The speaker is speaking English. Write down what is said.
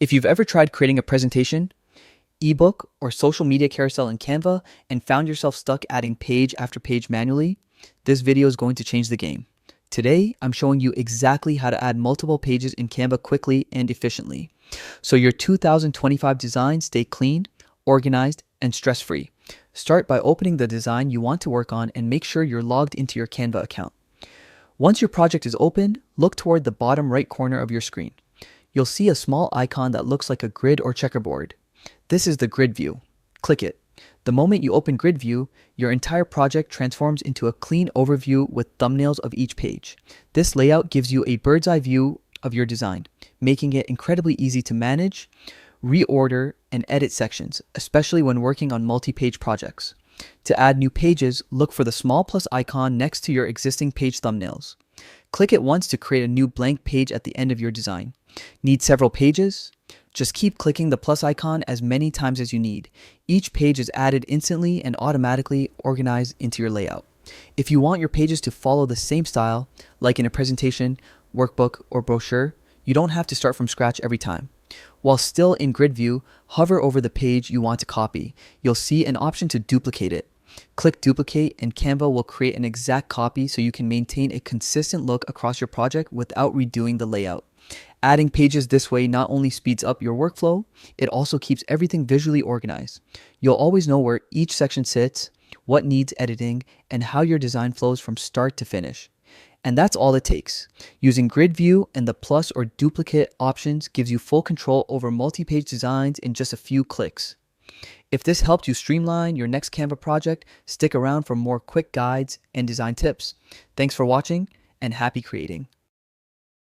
If you've ever tried creating a presentation, ebook, or social media carousel in Canva and found yourself stuck adding page after page manually, this video is going to change the game. Today, I'm showing you exactly how to add multiple pages in Canva quickly and efficiently, so your 2025 designs stay clean, organized, and stress-free. Start by opening the design you want to work on and make sure you're logged into your Canva account. Once your project is open, look toward the bottom right corner of your screen. You'll see a small icon that looks like a grid or checkerboard. This is the grid view. Click it. The moment you open grid view, your entire project transforms into a clean overview with thumbnails of each page. This layout gives you a bird's eye view of your design, making it incredibly easy to manage, reorder, and edit sections, especially when working on multi-page projects. To add new pages, look for the small plus icon next to your existing page thumbnails. Click it once to create a new blank page at the end of your design. Need several pages? Just keep clicking the plus icon as many times as you need. Each page is added instantly and automatically organized into your layout. If you want your pages to follow the same style, like in a presentation, workbook, or brochure, you don't have to start from scratch every time. While still in grid view, hover over the page you want to copy. You'll see an option to duplicate it. Click duplicate and Canva will create an exact copy so you can maintain a consistent look across your project without redoing the layout. Adding pages this way not only speeds up your workflow, it also keeps everything visually organized. You'll always know where each section sits, what needs editing, and how your design flows from start to finish. And that's all it takes. Using grid view and the plus or duplicate options gives you full control over multi-page designs in just a few clicks. If this helped you streamline your next Canva project, stick around for more quick guides and design tips. Thanks for watching and happy creating.